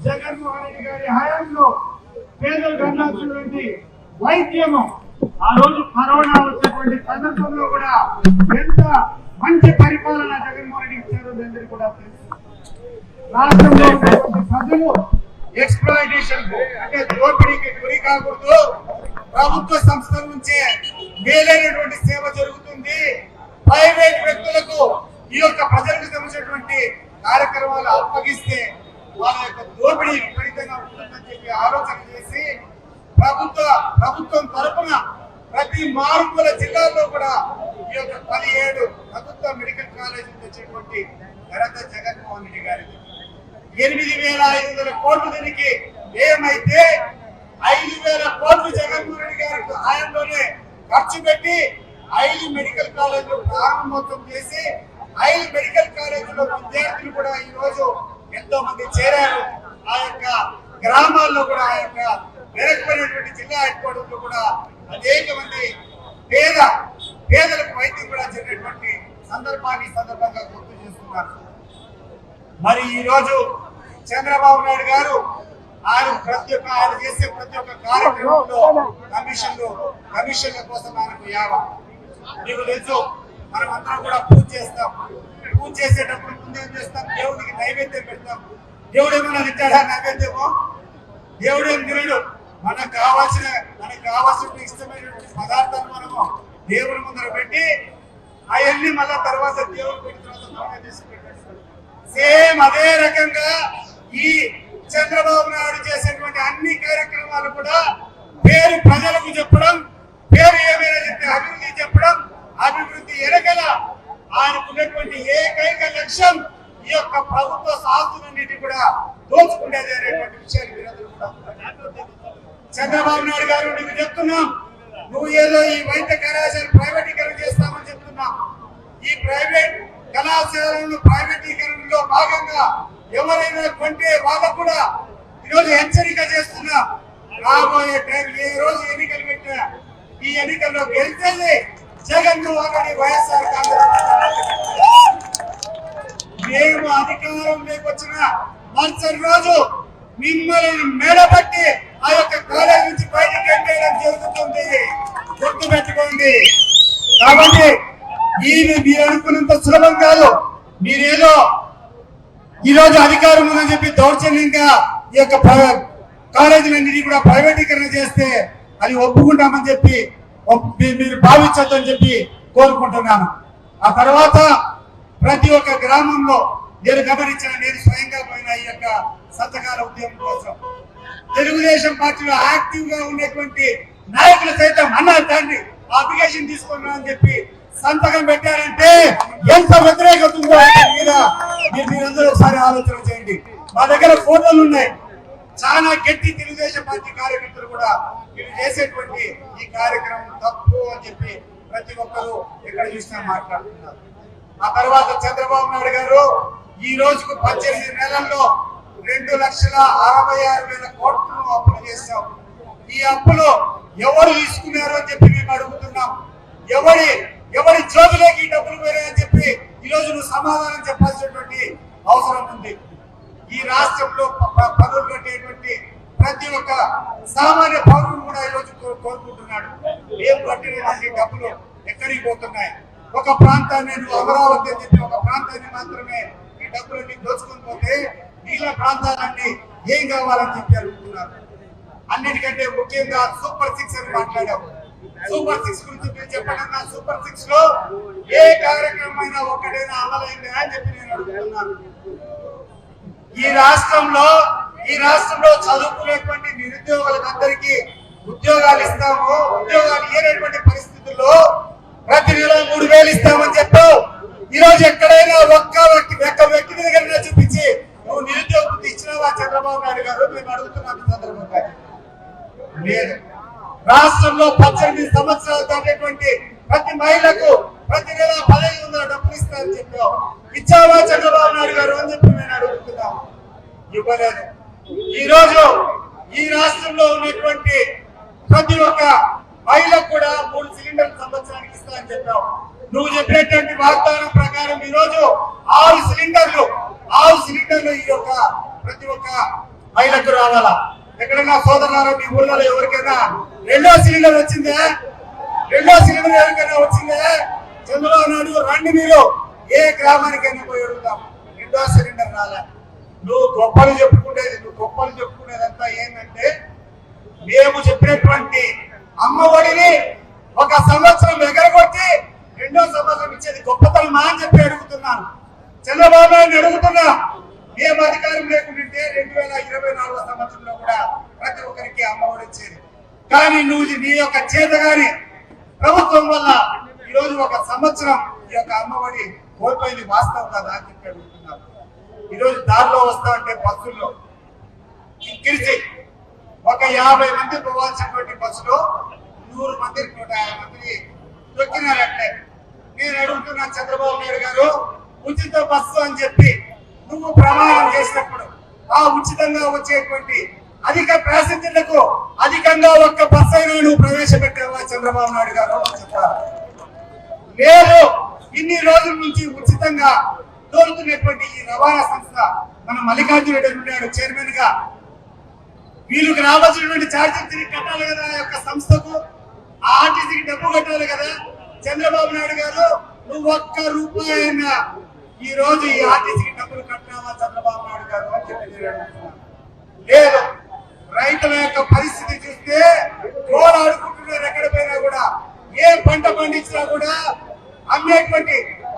జగన్మోహన్ రెడ్డి గారి హయాంలో పేదలకు అందాల్సినటువంటి వైద్యము, ఆ రోజు కరోనా వచ్చినటువంటి సందర్భంలో కూడా ఎంత మంచి పరిపాలన జగన్మోహన్ రెడ్డి ఇచ్చారో అందరికీ కూడా తెలుసు. రాష్ట్రంలో ఉన్నటువంటి ప్రజలు ఎక్స్‌ప్లాయిటేషన్ అంటే దోపిడీకి గురి కాకూడదు, ప్రభుత్వ సంస్థల నుంచే మేలైనటువంటి సేవ జరుగుతుంది, ప్రైవేట్ వ్యక్తులకు ఈ యొక్క ప్రజలకు సంబంధించినటువంటి కార్యక్రమాలు అప్పగిస్తే వాళ్ళ యొక్క దోపిడీ విపరీతంగా ఉంటుందని చెప్పి ఆలోచన చేసి ప్రభుత్వం తరఫున ప్రతి మారుమూల జిల్లాల్లో కూడా ఈ యొక్క 17 ప్రభుత్వ మెడికల్ కాలేజీలు తెచ్చేటువంటి ఘనత జగన్మోహన్ రెడ్డి గారికి. 8,500 కోట్లు దీనికి ఏమైతే 5,000 కోట్లు జగన్మోహన్ రెడ్డి గారి హయాంలోనే ఖర్చు పెట్టి 5 మెడికల్ కాలేజీలు ప్రారంభోత్సవం చేసి 5 మెడికల్ కాలేజీలో విద్యార్థులు కూడా ఈ రోజు ఎంతో మంది చేరారు. ఆ యొక్క గ్రామాల్లో కూడా ఆ యొక్క వెనకబడినటువంటి జిల్లా హెడ్ క్వార్టర్స్ లో కూడా అనేక మంది పేదలకు వైద్యం కూడా జరిగినటువంటి సందర్భాన్ని సందర్భంగా గుర్తు చేస్తున్నారు. మరి ఈ రోజు చంద్రబాబు నాయుడు గారు ఆయన చేసే ప్రతి ఒక్క కార్యక్రమంలో కమిషన్ల కోసం ఆయనకు యావం. మీకు తెలుసు, మనం అందరం కూడా పూజ చేస్తాం. పూజ చేసేటప్పుడు ముందు ఏం చేస్తాం? దేవుడికి నైవేద్యం పెడతాం. దేవుడు ఏమైనా తింటాడా నైవేద్యమో? దేవుడు ఏం తినడు. మనకు కావాల్సిన ఇష్టమైనటువంటి పదార్థాలు మనము దేవుడి ముందర పెట్టి అవన్నీ మళ్ళా తర్వాత దేవుడు పెట్టిన తర్వాత తీసుకుంటాడు. సేమ్ అదే రకంగా ఈ చంద్రబాబు నాయుడు చేసేటువంటి అన్ని కార్యక్రమాలు కూడా పేరు ప్రజలకు చెప్పడం, పేరు ఏమైనా చెప్తే అభివృద్ధి చెప్పడం, అభివృద్ధి ఎరగల ఆయనకున్నటువంటి ఏకైక లక్ష్యం ఈ యొక్క ప్రభుత్వ ఆస్తులన్నిటి కూడా దోచుకునేది అనేటువంటి విషయాన్ని మీరందరూ కూడా చంద్రబాబు నాయుడు గారు నీకు చెప్తున్నాం, నువ్వు ఏదో ఈ వైద్య కళాశాల ప్రైవేటీకరణ చేస్తామని చెప్తున్నాం. ఈ ప్రైవేట్ కళాశాలను ప్రైవేటీకరణలో భాగంగా ఎవరైనా కొంటే వాళ్ళకు కూడా ఈరోజు హెచ్చరిక చేస్తున్నా. రాబోయే టైం ఏ రోజు ఎన్నికలు పెట్టినా ఈ ఎన్నికల్లో గెలిచేది జగన్మోహన్ రెడ్డి వైఎస్ఆర్ కాంగ్రెస్. మేము అధికారం లేకొచ్చిన మరుసటి రోజు మిమ్మల్ని మేడబట్టి ఆ యొక్క కాలేజ్ నుంచి బయటకు వెళ్ళడం జరుగుతుంది. గుర్తు పెట్టుకోండి. కాబట్టి మీరు అనుకున్నంత సులభం కాదు. మీరేదో ఈరోజు అధికారం ఉందని చెప్పి దౌర్జన్యంగా ఈ యొక్క కాలేజీలన్నిటి కూడా ప్రైవేటీకరణ చేస్తే అది ఒప్పుకుంటామని చెప్పి మీరు భావించొద్దని చెప్పి కోరుకుంటున్నాను. ఆ తర్వాత ప్రతి ఒక్క గ్రామంలో నేను గమనించిన, నేను స్వయంగా పోయిన ఈ యొక్క సంతకాల ఉద్యమం కోసం తెలుగుదేశం పార్టీలో యాక్టివ్ గా ఉన్నటువంటి నాయకులు సైతం అన్నారు తండ్రి అప్లికేషన్ తీసుకున్నా అని చెప్పి సంతకం పెట్టారంటే ఎంత వ్యతిరేకత ఉందో మీద మీరందరూ ఒకసారి ఆలోచన చేయండి. మా దగ్గర ఫోటోలు ఉన్నాయి. చాలా గట్టి తెలుగుదేశం పార్టీ కార్యకర్తలు కూడా మీరు చేసేటువంటి ఈ కార్యక్రమం తప్పు అని చెప్పి ప్రతి ఒక్కరూ ఎక్కడ చూసినా మాట్లాడుతున్నారు. ఆ తర్వాత చంద్రబాబు నాయుడు గారు ఈ రోజుకు 18 నెలల్లో 2,66,000 కోట్లు అప్పులు చేశాం. ఈ అప్పులు ఎవరు తీసుకున్నారు అని చెప్పి మేము అడుగుతున్నాం. ఎవరి జోబులోకి ఈ డబ్బులు పోయాయని చెప్పి ఈ రోజు నువ్వు సమాధానం చెప్పాల్సినటువంటి అవసరం ఉంది. ఈ రాష్ట్రంలో పనులు కట్టేటువంటి ప్రతి ఒక్క సామాన్య పౌరుడు కూడా ఈ రోజు కోరుకుంటున్నాడు. ఏం కట్టినటువంటి డబ్బులు ఎక్కడికి పోతున్నాయి? ఒక ప్రాంతాన్ని నువ్వు అమరావతి అని చెప్పి ఒక ప్రాంతాన్ని మాత్రమే ఈ డబ్బులన్నీ దోచుకొని పోతే మిగిలిన ప్రాంతాలన్నీ ఏం కావాలని చెప్పి అడుగుతున్నారు. అన్నిటికంటే ముఖ్యంగా సూపర్ 6 అని మాట్లాడాము. సూపర్ 6 గురించి మీరు చెప్పండి. సూపర్ 6 లో ఏ కార్యక్రమం అయినా ఒక్కటైనా అమలైంది అని చెప్పి నేను అడుగుతున్నాను. ఈ రాష్ట్రంలో చదువుకునేటువంటి నిరుద్యోగులందరికీ ఉద్యోగాలు ఇస్తాము. ఉద్యోగాలు ఇవ్వనటువంటి పరిస్థితుల్లో ప్రతి నెల 3,000 ఇస్తామని చెప్పావు. ఈ రోజు ఎక్కడైనా ఒక్క వ్యక్తి దగ్గర చూపించి నువ్వు నిరుద్యోగ వృత్తి ఇచ్చినావా చంద్రబాబు నాయుడు గారు? మేము అడుగుతున్నాను సందర్భంగా. లేదు. రాష్ట్రంలో 18 సంవత్సరాలు దాటేటువంటి ప్రతి మహిళకు ప్రతి నెల 1,500 డబ్బులు ఇస్తారని చెప్పావు. ఇచ్చావా చంద్రబాబు నాయుడు గారు అని చెప్పి నేను అడుగుతున్నాను. ఇవ్వలేదు. ఈ రోజు ఈ రాష్ట్రంలో ఉన్నటువంటి ప్రతి ఒక్క మహిళకు కూడా 3 సిలిండర్లు సంవత్సరానికి ఇస్తానని చెప్పావు. నువ్వు చెప్పినటువంటి వాగ్దానం ప్రకారం ఈ రోజు 6 సిలిండర్లు ఈ యొక్క ప్రతి ఒక్క మహిళకు రావాలా? ఎక్కడైనా సోదరులారా మీ ఊళ్ళలో ఎవరికైనా 2వ సిలిండర్ వచ్చిందే? 2వ సిలిండర్ ఎవరికైనా వచ్చిందే? చంద్రబాబు నాయుడు రండి, మీరు ఏ గ్రామానికైనా పోయి అడుగుతాం. 2వ సిలిండర్ రాలే. నువ్వు గొప్పలు చెప్పుకునేదంతా ఏంటంటే మేము చెప్పినటువంటి అమ్మఒడిని 1 సంవత్సరం ఎగరగొట్టి 2వ సంవత్సరం ఇచ్చేది గొప్పతనమా అని చెప్పి అడుగుతున్నాను. చంద్రబాబు నాయుడు అడుగుతున్నా. మేము అధికారం లేకుంటే 2024 సంవత్సరంలో కూడా ప్రతి ఒక్కరికి అమ్మఒడి వచ్చేది. కానీ నువ్వు నీ యొక్క చేతగాని ప్రభుత్వం వల్ల ఈ రోజు 1 సంవత్సరం ఈ యొక్క అమ్మఒడి కోల్పోయింది. వాస్తవం కాదా అని చెప్పి అడుగుతున్నారు. ఈ రోజు దారిలో వస్తా అంటే బస్సుల్లో ఇంకిరిచి ఒక 50 మంది పోవాల్సినటువంటి బస్సులో 100 మందికి 150 మందిని దొక్కినారంటే నేను అడుగుతున్నా చంద్రబాబు నాయుడు గారు, ఉచిత బస్సు అని చెప్పి నువ్వు ప్రమాణం చేసినప్పుడు ఆ ఉచితంగా వచ్చేటువంటి అధిక ప్యాసింజర్లకు అధికంగా ఒక్క బస్సు అయినా నువ్వు ప్రవేశపెట్టావా చంద్రబాబు నాయుడు గారు చెప్పారు. లేదు, ఇన్ని రోజుల నుంచి ఉచితంగా దొరుకుతున్నటువంటి ఈ రవాణా సంస్థ మన మల్లికార్జున రెడ్డి ఉన్నాడు చైర్మన్ గా, వీళ్ళకి రావాల్సినటువంటి ఛార్జీలు తిరిగి కట్టాలి కదా ఆ యొక్క సంస్థకు, ఆ ఆర్టీసీకి డబ్బు కట్టాలి కదా. చంద్రబాబు నాయుడు గారు, నువ్వు ఒక్క రూపాయి అయినా ఈ రోజు ఈ ఆర్టీసీకి డబ్బులు కట్టావా చంద్రబాబు నాయుడు గారు అని చెప్పి లేదు. రైతుల యొక్క పరిస్థితి చూస్తే గోలాడుకుంటున్నారు. ఎక్కడ పోయినా కూడా ఏ పంట పండించినా కూడా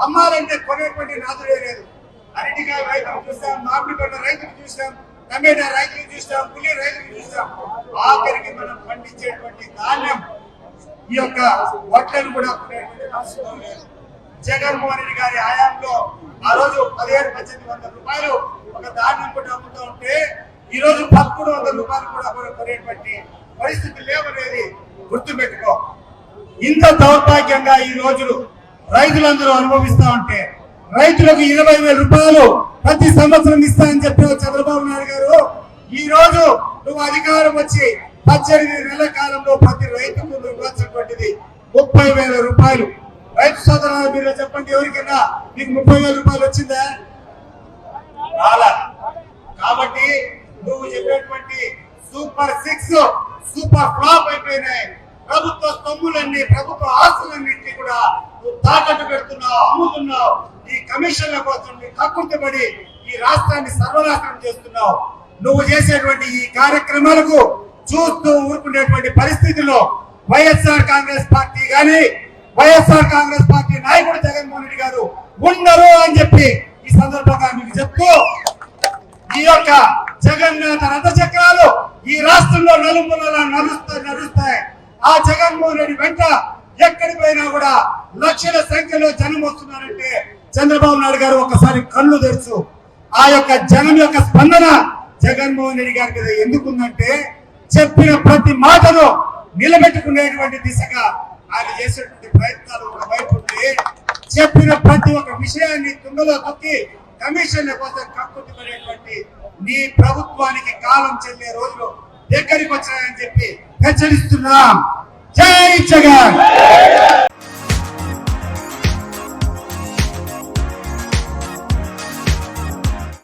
అమ్మాలంటే కొనేటువంటి నాదుడే లేదు. అరటికాయ రైతులు చూస్తాం, మామిడి పంట రైతులు చూస్తాం, టమాటా రైతులు చూస్తాం, పులి రైతులు చూస్తాం. ఆఖరికి మనం పండించేటువంటి ధాన్యం ఈ యొక్క వడ్లను కూడా కొనేటువంటి అవసరం లేదు. జగన్మోహన్ రెడ్డి గారి హయాంలో ఆ రోజు 1700-1800 రూపాయలు ఒక ధాన్యం కూడా అమ్ముతూ ఉంటే ఈ రోజు 1100 రూపాయలు కూడా కొనేటువంటి పరిస్థితి లేవనేది గుర్తుపెట్టుకో. ఇంత దౌర్భాగ్యంగా ఈ రోజులు రైతులందరూ అనుభవిస్తా ఉంటే రైతులకు 20,000 రూపాయలు ప్రతి సంవత్సరం ఇస్తానని చెప్పి చంద్రబాబు నాయుడు గారు, ఈ రోజు నువ్వు అధికారం వచ్చి 18 నెలల కాలంలో ప్రతి రైతుకు నువ్వు ఇవ్వాల్సినటువంటిది 30,000 రూపాయలు. రైతు సోదరులు మీరు చెప్పండి, ఎవరికైనా నీకు 30,000 రూపాయలు వచ్చిందా? రాలా. కాబట్టి నువ్వు చెప్పేటువంటి సూపర్ 6 సూపర్ ఫ్లాప్ అయిపోయినాయి. ప్రభుత్వ సొమ్ములన్నీ, ప్రభుత్వ ఆస్తులన్నింటినీ కూడా నువ్వు తాకట్టు పెడుతున్నావు, అమ్ముతున్నావు. ఈ కమిషన్ల కోసం కక్కుర్తిపడి ఈ రాష్ట్రాన్ని సర్వనాశనం చేస్తున్నావు. నువ్వు చేసేటువంటి ఈ కార్యక్రమాలకు చూస్తూ ఊరుకునేటువంటి పరిస్థితుల్లో వైఎస్ఆర్ కాంగ్రెస్ పార్టీ గాని వైఎస్ఆర్ కాంగ్రెస్ పార్టీ నాయకుడు జగన్మోహన్ రెడ్డి గారు ఉండరు అని చెప్పి ఈ సందర్భంగా మీకు చెప్తూ, ఈ యొక్క జగన్నాథ రథ చక్రాలు ఈ రాష్ట్రంలో నలుమూలలా నడుస్తాయి. ఆ జగన్మోహన్ రెడ్డి వెంట ఎక్కడికి పోయినా కూడా లక్షల సంఖ్యలో జనం వస్తున్నారంటే చంద్రబాబు నాయుడు గారు ఒకసారి కళ్ళు తెరుచు. ఆ యొక్క జనం యొక్క స్పందన జగన్మోహన్ రెడ్డి గారి మీద ఎందుకుందంటే చెప్పిన ప్రతి మాటను నిలబెట్టుకునేటువంటి దిశగా ఆయన చేసేటువంటి ప్రయత్నాలు ఒకవైపు ఉంటే, చెప్పిన ప్రతి ఒక్క విషయాన్ని తుంగలో తొక్కి కమిషన్ల కోసం కక్కుర్తిపడేటువంటి నీ ప్రభుత్వానికి కాలం చెల్లే రోజులు దగ్గరికి వచ్చాయని చెప్పి హెచ్చరిస్తున్నాం. జై జగన్.